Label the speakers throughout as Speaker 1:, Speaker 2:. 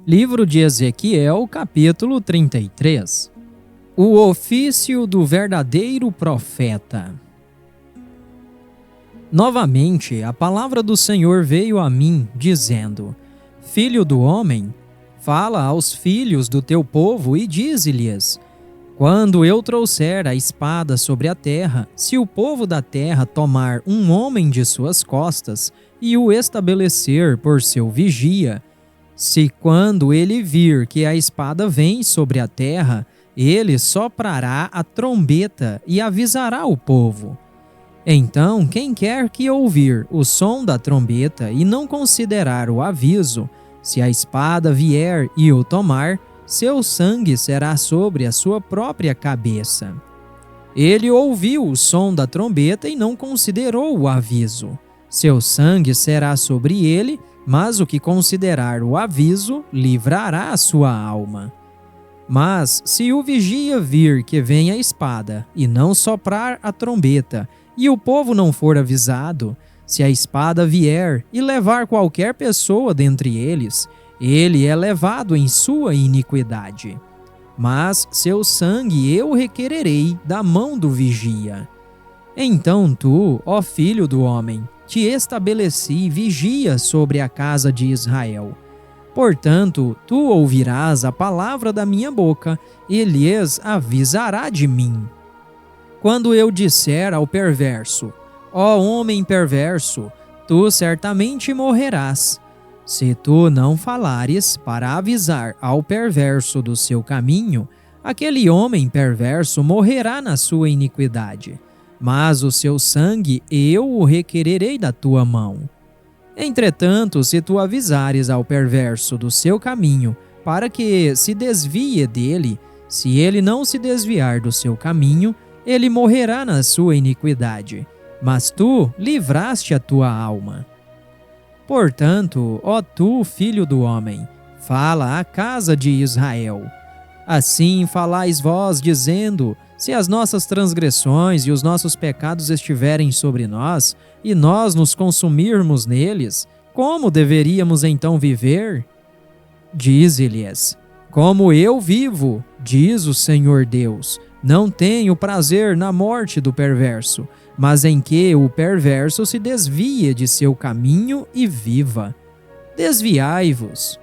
Speaker 1: Livro de Ezequiel, capítulo 33. O ofício do verdadeiro profeta. Novamente, a palavra do Senhor veio a mim, dizendo: Filho do homem, fala aos filhos do teu povo e dize-lhes: Quando eu trouxer a espada sobre a terra, se o povo da terra tomar um homem de suas costas e o estabelecer por seu vigia, se quando ele vir que a espada vem sobre a terra, ele soprará a trombeta e avisará o povo. Então, quem quer que ouvir o som da trombeta e não considerar o aviso, se a espada vier e o tomar, seu sangue será sobre a sua própria cabeça. Ele ouviu o som da trombeta e não considerou o aviso. Seu sangue será sobre ele, mas o que considerar o aviso livrará a sua alma. Mas se o vigia vir que vem a espada e não soprar a trombeta, e o povo não for avisado, se a espada vier e levar qualquer pessoa dentre eles, ele é levado em sua iniquidade. Mas seu sangue eu requererei da mão do vigia. Então tu, ó filho do homem, te estabeleci vigia sobre a casa de Israel. Portanto, tu ouvirás a palavra da minha boca e lhes avisará de mim. Quando eu disser ao perverso: Ó homem perverso, tu certamente morrerás. Se tu não falares para avisar ao perverso do seu caminho, aquele homem perverso morrerá na sua iniquidade, mas o seu sangue eu o requererei da tua mão. Entretanto, se tu avisares ao perverso do seu caminho, para que se desvie dele, se ele não se desviar do seu caminho, ele morrerá na sua iniquidade, mas tu livraste a tua alma. Portanto, ó tu, filho do homem, fala à casa de Israel. Assim falais vós, dizendo: Se as nossas transgressões e os nossos pecados estiverem sobre nós, e nós nos consumirmos neles, como deveríamos então viver? Dize-lhes: Como eu vivo, diz o Senhor Deus, não tenho prazer na morte do perverso, mas em que o perverso se desvie de seu caminho e viva. Desviai-vos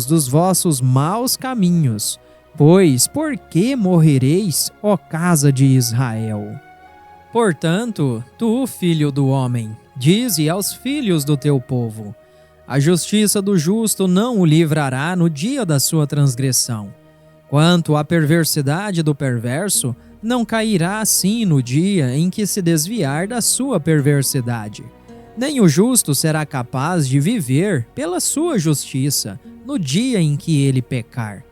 Speaker 1: dos vossos maus caminhos, pois por que morrereis, ó casa de Israel? Portanto, tu, filho do homem, dize aos filhos do teu povo: A justiça do justo não o livrará no dia da sua transgressão. Quanto à perversidade do perverso, não cairá assim no dia em que se desviar da sua perversidade. Nem o justo será capaz de viver pela sua justiça no dia em que ele pecar.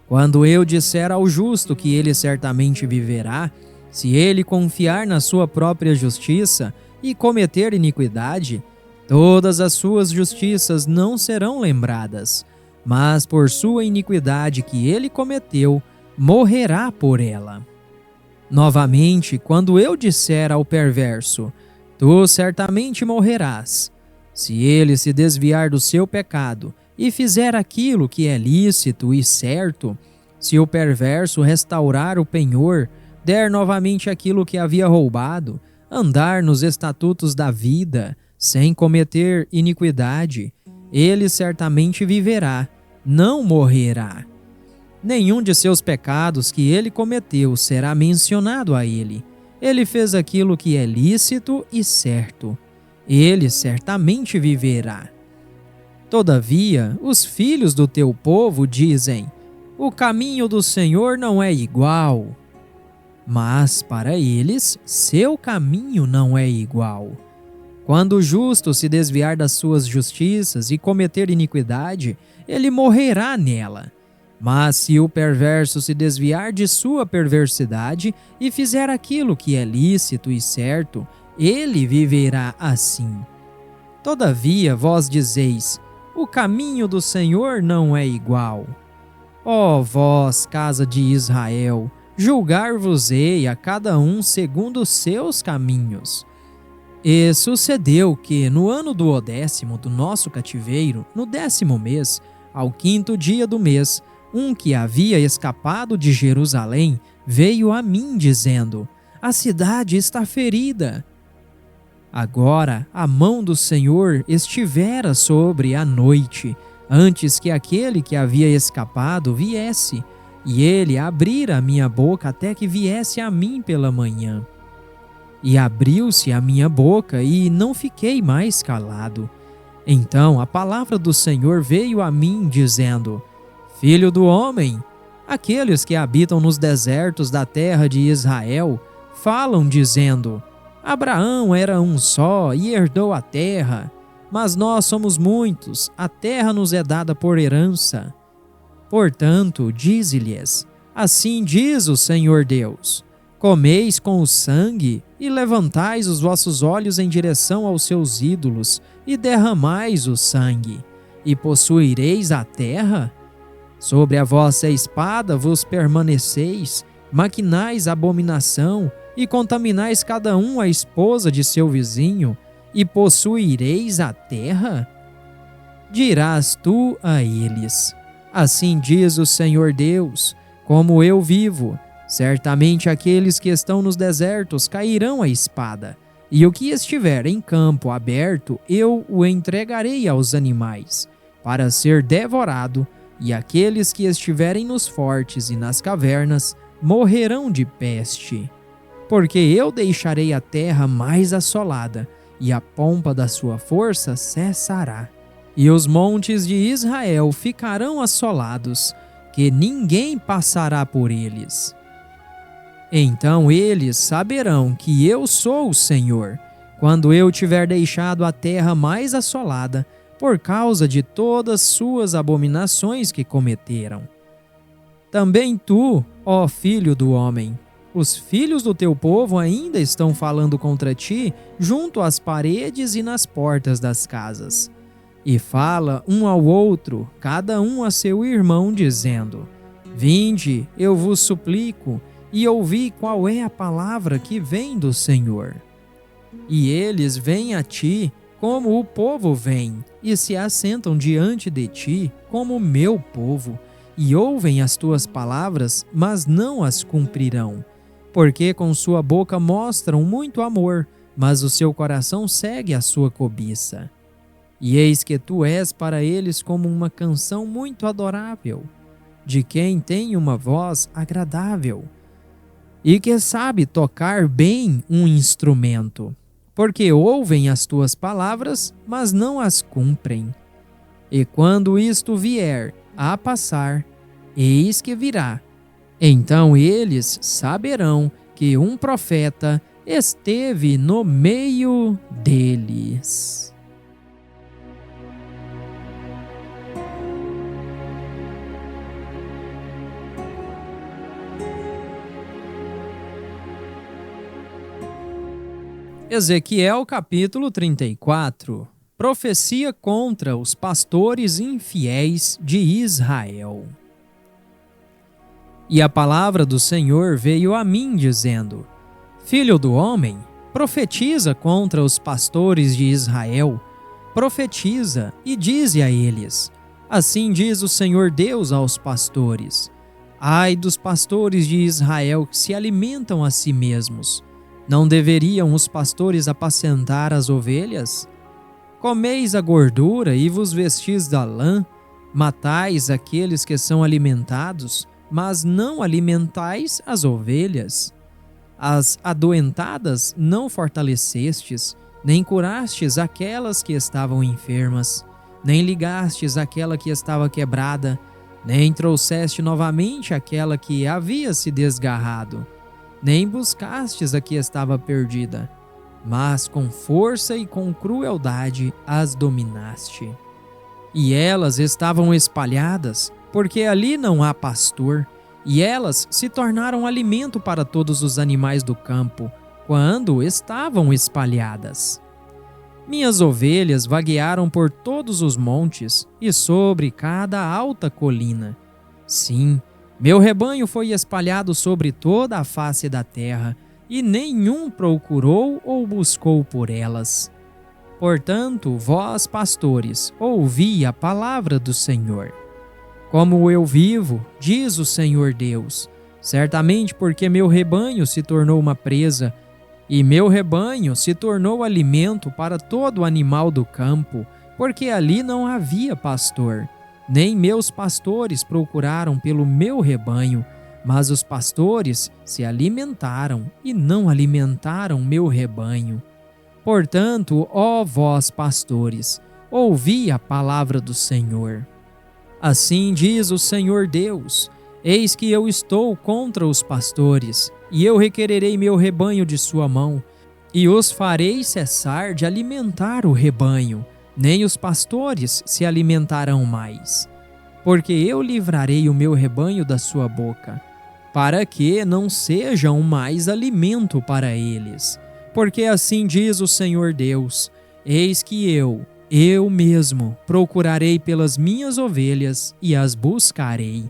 Speaker 1: Quando eu disser ao justo que ele certamente viverá, se ele confiar na sua própria justiça e cometer iniquidade, todas as suas justiças não serão lembradas, mas por sua iniquidade que ele cometeu, morrerá por ela. Novamente, quando eu disser ao perverso: Tu certamente morrerás, se ele se desviar do seu pecado e fizer aquilo que é lícito e certo, se o perverso restaurar o penhor, der novamente aquilo que havia roubado, andar nos estatutos da vida, sem cometer iniquidade, ele certamente viverá, não morrerá. Nenhum de seus pecados que ele cometeu será mencionado a ele. Ele fez aquilo que é lícito e certo. Ele certamente viverá. Todavia, os filhos do teu povo dizem: O caminho do Senhor não é igual. Mas para eles, seu caminho não é igual. Quando o justo se desviar das suas justiças e cometer iniquidade, ele morrerá nela. Mas se o perverso se desviar de sua perversidade e fizer aquilo que é lícito e certo, ele viverá assim. Todavia vós dizeis: O caminho do Senhor não é igual. Ó vós, casa de Israel, julgar-vos-ei a cada um segundo os seus caminhos. E sucedeu que, no ano do 10º do nosso cativeiro, no 10º mês, ao 5º dia do mês, um que havia escapado de Jerusalém veio a mim dizendo: a cidade está ferida. Agora a mão do Senhor estivera sobre a noite, antes que aquele que havia escapado viesse, e ele abrira a minha boca até que viesse a mim pela manhã. E abriu-se a minha boca, e não fiquei mais calado. Então a palavra do Senhor veio a mim, dizendo: Filho do homem, aqueles que habitam nos desertos da terra de Israel falam, dizendo: Abraão era um só e herdou a terra, mas nós somos muitos, a terra nos é dada por herança. Portanto, dize-lhes: assim diz o Senhor Deus: comeis com o sangue e levantais os vossos olhos em direção aos seus ídolos e derramais o sangue, e possuireis a terra? Sobre a vossa espada vos permaneceis, maquinais abominação e contaminais cada um a esposa de seu vizinho, e possuireis a terra? Dirás tu a eles: assim diz o Senhor Deus, como eu vivo, certamente aqueles que estão nos desertos cairão à espada, e o que estiver em campo aberto eu o entregarei aos animais, para ser devorado, e aqueles que estiverem nos fortes e nas cavernas morrerão de peste. Porque eu deixarei a terra mais assolada, e a pompa da sua força cessará. E os montes de Israel ficarão assolados, que ninguém passará por eles. Então eles saberão que eu sou o Senhor, quando eu tiver deixado a terra mais assolada, por causa de todas suas abominações que cometeram. Também tu, ó filho do homem, os filhos do teu povo ainda estão falando contra ti junto às paredes e nas portas das casas. E fala um ao outro, cada um a seu irmão, dizendo: vinde, eu vos suplico, e ouvi qual é a palavra que vem do Senhor. E eles vêm a ti, como o povo vem, e se assentam diante de ti, como o meu povo, e ouvem as tuas palavras, mas não as cumprirão. Porque com sua boca mostram muito amor, mas o seu coração segue a sua cobiça. E eis que tu és para eles como uma canção muito adorável, de quem tem uma voz agradável, e que sabe tocar bem um instrumento, porque ouvem as tuas palavras, mas não as cumprem. E quando isto vier a passar, eis que virá, então eles saberão que um profeta esteve no meio deles. Ezequiel capítulo 34. Profecia contra os pastores infiéis de Israel. E a palavra do Senhor veio a mim, dizendo: Filho do homem, profetiza contra os pastores de Israel, profetiza e dize a eles: assim diz o Senhor Deus aos pastores: ai dos pastores de Israel que se alimentam a si mesmos. Não deveriam os pastores apacentar as ovelhas? Comeis a gordura e vos vestis da lã, matais aqueles que são alimentados, mas não alimentais as ovelhas. As adoentadas não fortalecestes, nem curastes aquelas que estavam enfermas, nem ligastes aquela que estava quebrada, nem trouxeste novamente aquela que havia se desgarrado, nem buscastes a que estava perdida, mas com força e com crueldade as dominaste. E elas estavam espalhadas, porque ali não há pastor, e elas se tornaram alimento para todos os animais do campo, quando estavam espalhadas. Minhas ovelhas vaguearam por todos os montes e sobre cada alta colina. Sim, meu rebanho foi espalhado sobre toda a face da terra, e nenhum procurou ou buscou por elas. Portanto, vós, pastores, ouvi a palavra do Senhor. Como eu vivo, diz o Senhor Deus, certamente porque meu rebanho se tornou uma presa, e meu rebanho se tornou alimento para todo animal do campo, porque ali não havia pastor, nem meus pastores procuraram pelo meu rebanho, mas os pastores se alimentaram e não alimentaram meu rebanho. Portanto, ó vós pastores, ouvi a palavra do Senhor. Assim diz o Senhor Deus: eis que eu estou contra os pastores, e eu requererei meu rebanho de sua mão, e os farei cessar de alimentar o rebanho, nem os pastores se alimentarão mais. Porque eu livrarei o meu rebanho da sua boca, para que não sejam mais alimento para eles. Porque assim diz o Senhor Deus: eis que eu mesmo, procurarei pelas minhas ovelhas e as buscarei.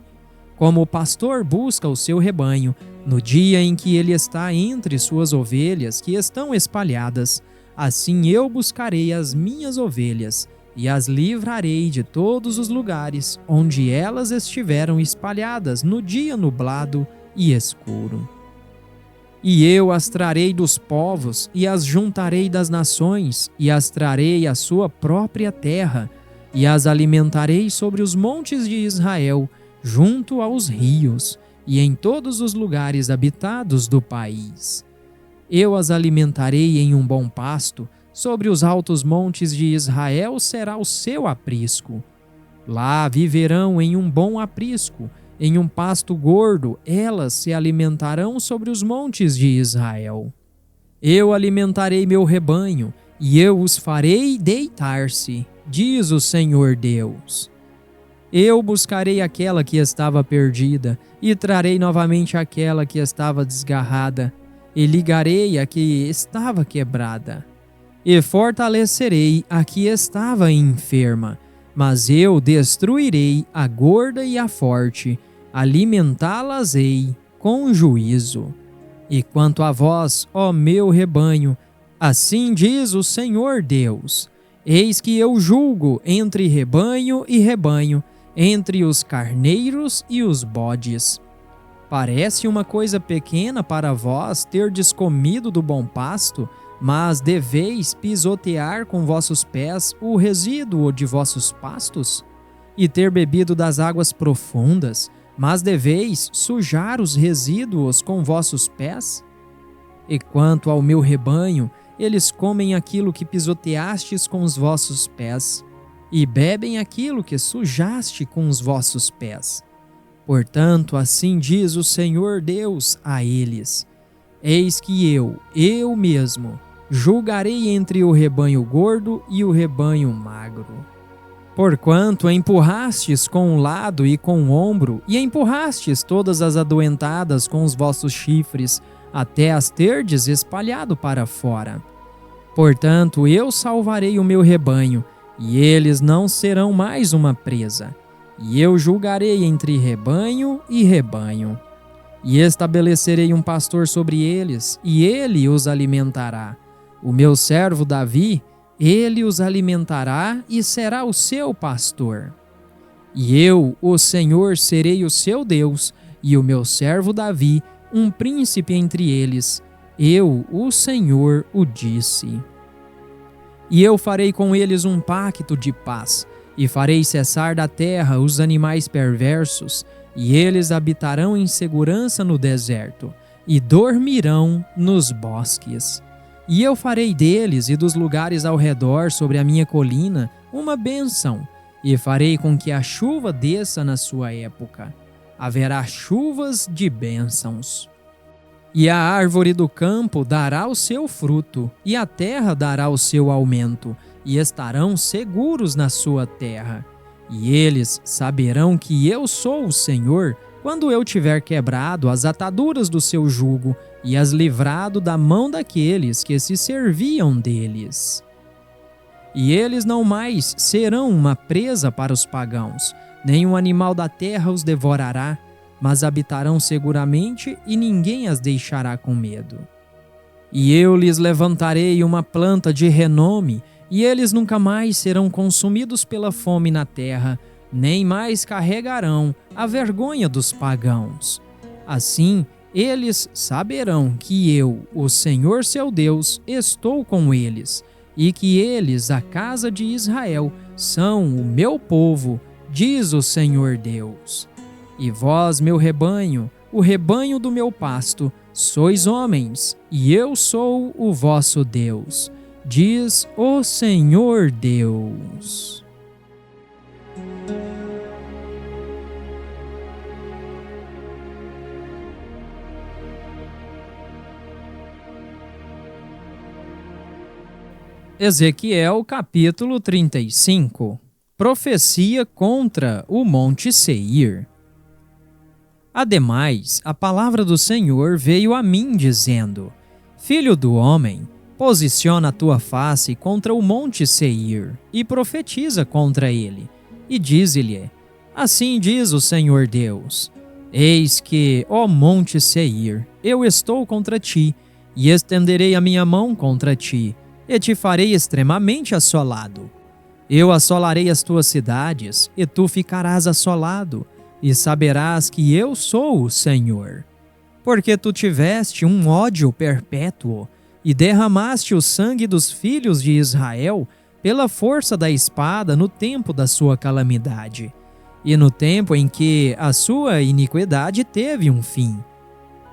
Speaker 1: Como o pastor busca o seu rebanho, no dia em que ele está entre suas ovelhas que estão espalhadas, assim eu buscarei as minhas ovelhas e as livrarei de todos os lugares onde elas estiveram espalhadas no dia nublado e escuro. E eu as trarei dos povos e as juntarei das nações e as trarei à sua própria terra e as alimentarei sobre os montes de Israel, junto aos rios e em todos os lugares habitados do país. Eu as alimentarei em um bom pasto, sobre os altos montes de Israel será o seu aprisco. Lá viverão em um bom aprisco, em um pasto gordo, elas se alimentarão sobre os montes de Israel. Eu alimentarei meu rebanho, e eu os farei deitar-se, diz o Senhor Deus. Eu buscarei aquela que estava perdida, e trarei novamente aquela que estava desgarrada, e ligarei a que estava quebrada. E fortalecerei a que estava enferma, mas eu destruirei a gorda e a forte, alimentá-las-ei com juízo. E quanto a vós, ó meu rebanho, assim diz o Senhor Deus: eis que eu julgo entre rebanho e rebanho, entre os carneiros e os bodes. Parece uma coisa pequena para vós terdes comido do bom pasto, mas deveis pisotear com vossos pés o resíduo de vossos pastos? E ter bebido das águas profundas, mas deveis sujar os resíduos com vossos pés? E quanto ao meu rebanho, eles comem aquilo que pisoteastes com os vossos pés, e bebem aquilo que sujaste com os vossos pés. Portanto, assim diz o Senhor Deus a eles: eis que eu mesmo, julgarei entre o rebanho gordo e o rebanho magro. Porquanto empurrastes com um lado e com o ombro, e empurrastes todas as adoentadas com os vossos chifres, até as terdes espalhado para fora. Portanto, eu salvarei o meu rebanho, e eles não serão mais uma presa. E eu julgarei entre rebanho e rebanho. E estabelecerei um pastor sobre eles, e ele os alimentará. O meu servo Davi, ele os alimentará e será o seu pastor. E eu, o Senhor, serei o seu Deus, e o meu servo Davi, um príncipe entre eles. Eu, o Senhor, o disse. E eu farei com eles um pacto de paz, e farei cessar da terra os animais perversos, e eles habitarão em segurança no deserto, e dormirão nos bosques. E eu farei deles e dos lugares ao redor sobre a minha colina uma bênção, e farei com que a chuva desça na sua época. Haverá chuvas de bênçãos. E a árvore do campo dará o seu fruto, e a terra dará o seu aumento, e estarão seguros na sua terra. E eles saberão que eu sou o Senhor, quando eu tiver quebrado as ataduras do seu jugo, e as livrado da mão daqueles que se serviam deles. E eles não mais serão uma presa para os pagãos, nenhum animal da terra os devorará, mas habitarão seguramente e ninguém as deixará com medo. E eu lhes levantarei uma planta de renome, e eles nunca mais serão consumidos pela fome na terra, nem mais carregarão a vergonha dos pagãos. Assim, eles saberão que eu, o Senhor seu Deus, estou com eles, e que eles, a casa de Israel, são o meu povo, diz o Senhor Deus. E vós, meu rebanho, o rebanho do meu pasto, sois homens, e eu sou o vosso Deus, diz o Senhor Deus. Ezequiel capítulo 35. Profecia contra o Monte Seir. Ademais, a palavra do Senhor veio a mim dizendo: Filho do homem, posiciona a tua face contra o Monte Seir e profetiza contra ele, e dize-lhe: Assim diz o Senhor Deus: Eis que, ó Monte Seir, eu estou contra ti, e estenderei a minha mão contra ti, e te farei extremamente assolado. Eu assolarei as tuas cidades, e tu ficarás assolado, e saberás que eu sou o Senhor. Porque tu tiveste um ódio perpétuo, e derramaste o sangue dos filhos de Israel pela força da espada no tempo da sua calamidade, e no tempo em que a sua iniquidade teve um fim.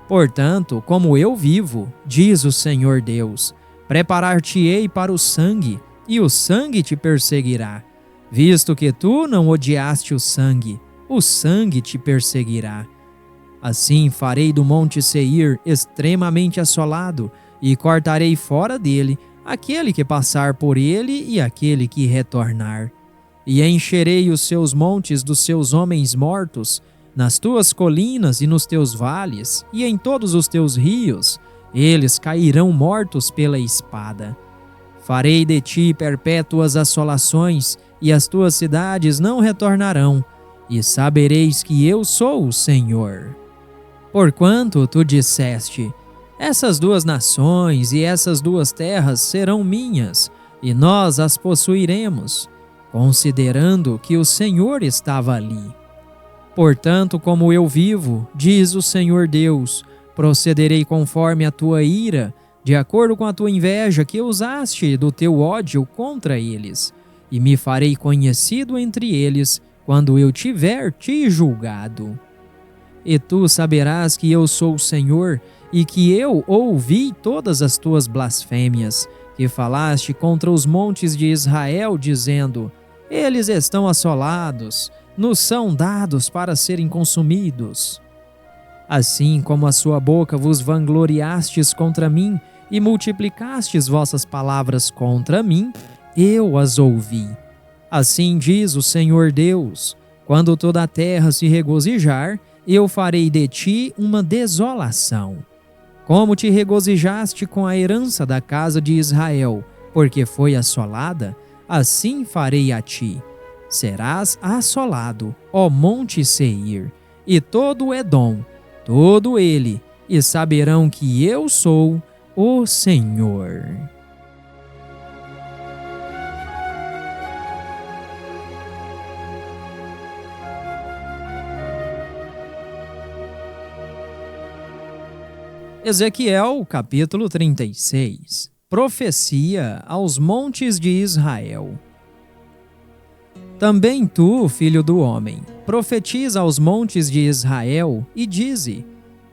Speaker 1: Portanto, como eu vivo, diz o Senhor Deus, preparar-te-ei para o sangue, e o sangue te perseguirá. Visto que tu não odiaste o sangue te perseguirá. Assim farei do monte Seir extremamente assolado, e cortarei fora dele aquele que passar por ele e aquele que retornar. E encherei os seus montes dos seus homens mortos, nas tuas colinas e nos teus vales, e em todos os teus rios, eles cairão mortos pela espada. Farei de ti perpétuas assolações, e as tuas cidades não retornarão, e sabereis que eu sou o Senhor. Porquanto tu disseste: essas duas nações e essas duas terras serão minhas, e nós as possuiremos, considerando que o Senhor estava ali. Portanto, como eu vivo, diz o Senhor Deus, procederei conforme a tua ira, de acordo com a tua inveja que usaste do teu ódio contra eles, e me farei conhecido entre eles quando eu tiver te julgado. E tu saberás que eu sou o Senhor, e que eu ouvi todas as tuas blasfêmias, que falaste contra os montes de Israel, dizendo: eles estão assolados, nos são dados para serem consumidos. Assim como a sua boca vos vangloriastes contra mim, e multiplicastes vossas palavras contra mim, eu as ouvi. Assim diz o Senhor Deus: quando toda a terra se regozijar, eu farei de ti uma desolação. Como te regozijaste com a herança da casa de Israel, porque foi assolada, assim farei a ti. Serás assolado, ó monte Seir, e todo Edom, todo ele, e saberão que eu sou o Senhor. Ezequiel capítulo 36. Profecia aos montes de Israel. Também tu, filho do homem, profetiza aos montes de Israel e dize: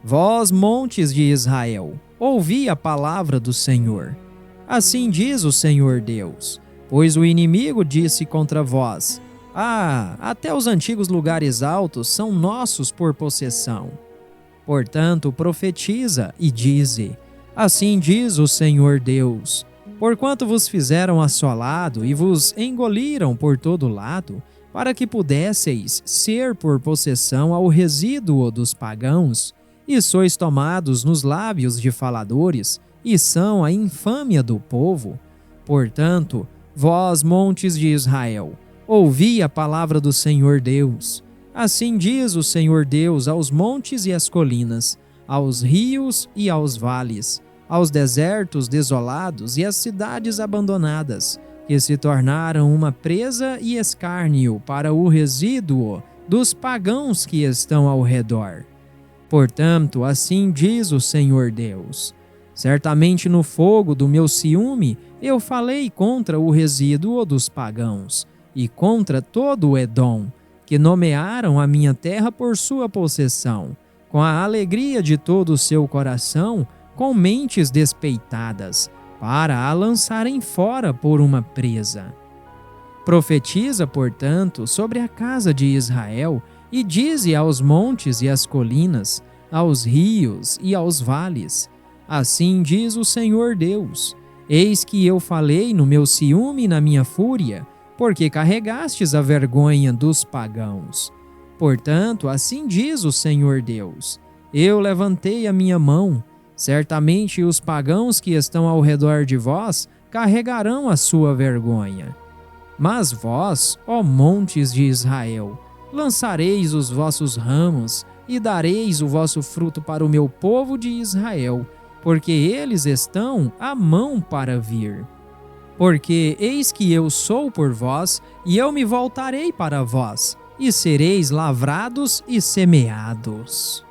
Speaker 1: vós, montes de Israel, ouvi a palavra do Senhor. Assim diz o Senhor Deus: pois o inimigo disse contra vós: até os antigos lugares altos são nossos por possessão. Portanto, profetiza e dize: assim diz o Senhor Deus: porquanto vos fizeram assolado e vos engoliram por todo lado, para que pudesseis ser por possessão ao resíduo dos pagãos, e sois tomados nos lábios de faladores, e são a infâmia do povo. Portanto, vós, montes de Israel, ouvi a palavra do Senhor Deus. Assim diz o Senhor Deus aos montes e às colinas, aos rios e aos vales, aos desertos desolados e às cidades abandonadas, que se tornaram uma presa e escárnio para o resíduo dos pagãos que estão ao redor. Portanto, assim diz o Senhor Deus: certamente no fogo do meu ciúme eu falei contra o resíduo dos pagãos e contra todo o Edom, que nomearam a minha terra por sua possessão, com a alegria de todo o seu coração, com mentes despeitadas, para a lançarem fora por uma presa. Profetiza, portanto, sobre a casa de Israel e dize aos montes e às colinas, aos rios e aos vales: assim diz o Senhor Deus: eis que eu falei no meu ciúme e na minha fúria, porque carregastes a vergonha dos pagãos. Portanto, assim diz o Senhor Deus: eu levantei a minha mão, certamente os pagãos que estão ao redor de vós carregarão a sua vergonha. Mas vós, ó montes de Israel, lançareis os vossos ramos e dareis o vosso fruto para o meu povo de Israel, porque eles estão à mão para vir. Porque eis que eu sou por vós, e eu me voltarei para vós, e sereis lavrados e semeados.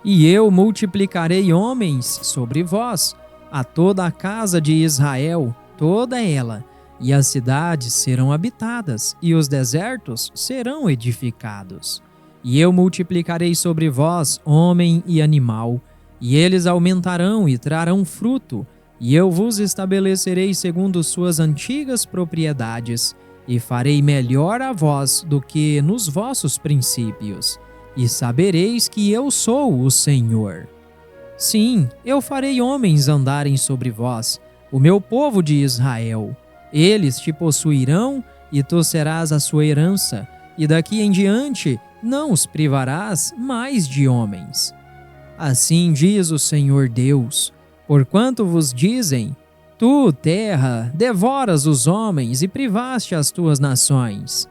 Speaker 1: E eu multiplicarei homens sobre vós, a toda a casa de Israel, toda ela, e as cidades serão habitadas, e os desertos serão edificados. E eu multiplicarei sobre vós homem e animal, e eles aumentarão e trarão fruto, e eu vos estabelecerei segundo suas antigas propriedades, e farei melhor a vós do que nos vossos princípios, e sabereis que eu sou o Senhor. Sim, eu farei homens andarem sobre vós, o meu povo de Israel. Eles te possuirão, e tu serás a sua herança, e daqui em diante não os privarás mais de homens. Assim diz o Senhor Deus: porquanto vos dizem: tu, terra, devoras os homens e privaste as tuas nações.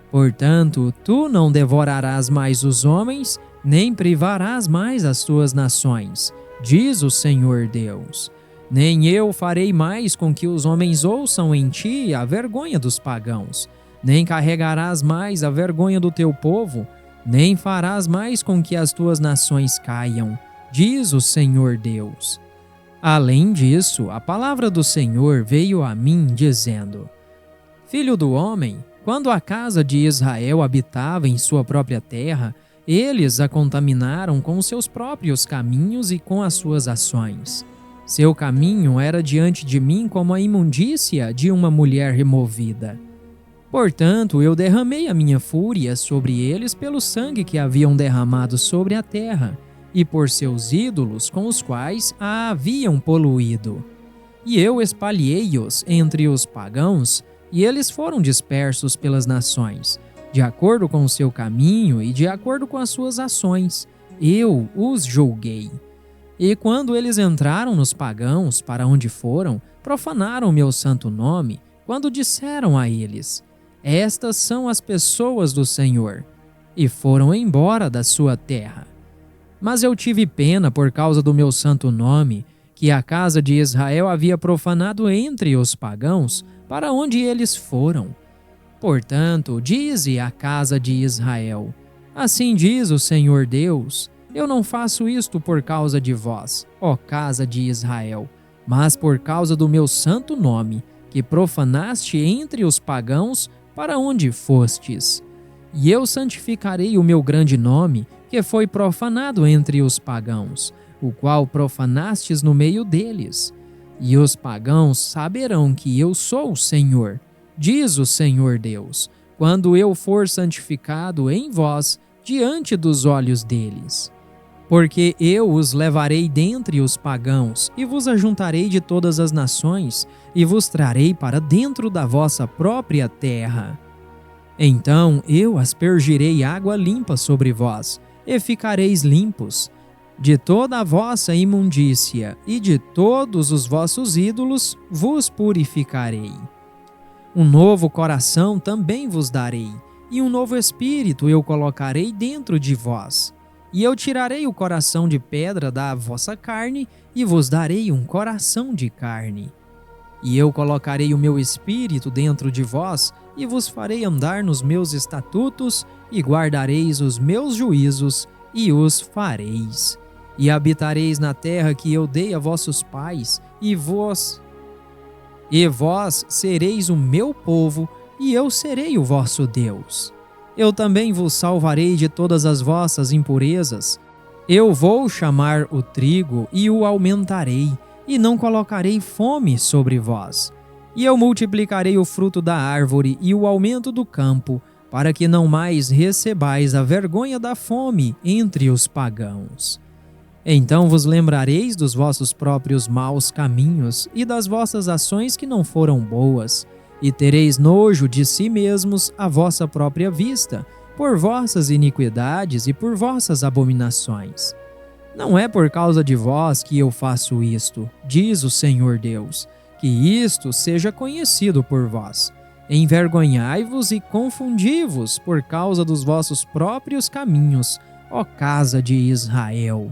Speaker 1: Portanto, tu não devorarás mais os homens, nem privarás mais as tuas nações, diz o Senhor Deus. Nem eu farei mais com que os homens ouçam em ti a vergonha dos pagãos, nem carregarás mais a vergonha do teu povo, nem farás mais com que as tuas nações caiam, diz o Senhor Deus. Além disso, a palavra do Senhor veio a mim, dizendo: filho do homem, quando a casa de Israel habitava em sua própria terra, eles a contaminaram com os seus próprios caminhos e com as suas ações. Seu caminho era diante de mim como a imundícia de uma mulher removida. Portanto, eu derramei a minha fúria sobre eles pelo sangue que haviam derramado sobre a terra, e por seus ídolos com os quais a haviam poluído. E eu espalhei-os entre os pagãos, e eles foram dispersos pelas nações, de acordo com o seu caminho e de acordo com as suas ações. Eu os julguei. E quando eles entraram nos pagãos, para onde foram, profanaram meu santo nome, quando disseram a eles: estas são as pessoas do Senhor, e foram embora da sua terra. Mas eu tive pena por causa do meu santo nome, que a casa de Israel havia profanado entre os pagãos, para onde eles foram. Portanto, dize à casa de Israel: assim diz o Senhor Deus: eu não faço isto por causa de vós, ó casa de Israel, mas por causa do meu santo nome, que profanaste entre os pagãos para onde fostes. E eu santificarei o meu grande nome, que foi profanado entre os pagãos, o qual profanastes no meio deles. E os pagãos saberão que eu sou o Senhor, diz o Senhor Deus, quando eu for santificado em vós diante dos olhos deles. Porque eu os levarei dentre os pagãos, e vos ajuntarei de todas as nações, e vos trarei para dentro da vossa própria terra. Então eu aspergirei água limpa sobre vós, e ficareis limpos. De toda a vossa imundícia e de todos os vossos ídolos vos purificarei. Um novo coração também vos darei, e um novo espírito eu colocarei dentro de vós. E eu tirarei o coração de pedra da vossa carne, e vos darei um coração de carne. E eu colocarei o meu espírito dentro de vós, e vos farei andar nos meus estatutos, e guardareis os meus juízos, e os fareis. E habitareis na terra que eu dei a vossos pais, e vós sereis o meu povo, e eu serei o vosso Deus. Eu também vos salvarei de todas as vossas impurezas. Eu vou chamar o trigo e o aumentarei, e não colocarei fome sobre vós. E eu multiplicarei o fruto da árvore e o aumento do campo, para que não mais recebais a vergonha da fome entre os pagãos. Então vos lembrareis dos vossos próprios maus caminhos e das vossas ações que não foram boas, e tereis nojo de si mesmos à vossa própria vista, por vossas iniquidades e por vossas abominações. Não é por causa de vós que eu faço isto, diz o Senhor Deus, que isto seja conhecido por vós. Envergonhai-vos e confundi-vos por causa dos vossos próprios caminhos, ó casa de Israel.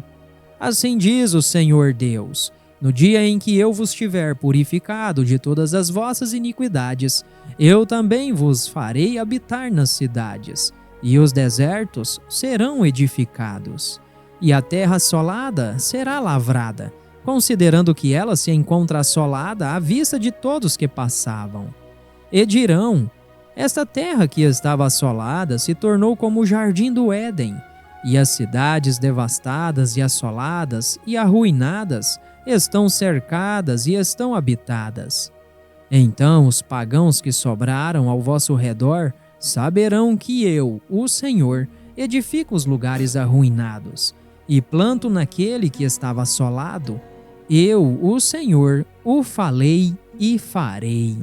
Speaker 1: Assim diz o Senhor Deus: no dia em que eu vos tiver purificado de todas as vossas iniquidades, eu também vos farei habitar nas cidades, e os desertos serão edificados, e a terra assolada será lavrada, considerando que ela se encontra assolada à vista de todos que passavam. E dirão: esta terra que estava assolada se tornou como o jardim do Éden, e as cidades devastadas e assoladas e arruinadas estão cercadas e estão habitadas. Então os pagãos que sobraram ao vosso redor saberão que eu, o Senhor, edifico os lugares arruinados e planto naquele que estava assolado. Eu, o Senhor, o falei e farei.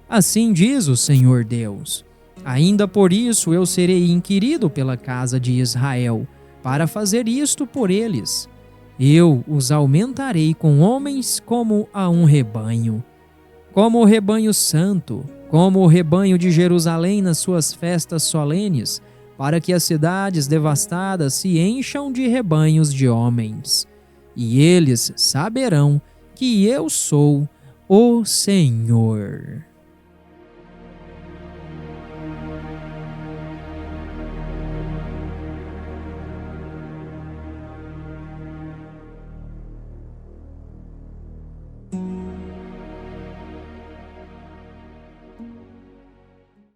Speaker 1: Assim diz o Senhor Deus: ainda por isso eu serei inquirido pela casa de Israel, para fazer isto por eles. Eu os aumentarei com homens como a um rebanho, como o rebanho santo, como o rebanho de Jerusalém nas suas festas solenes, para que as cidades devastadas se encham de rebanhos de homens. E eles saberão que eu sou o Senhor.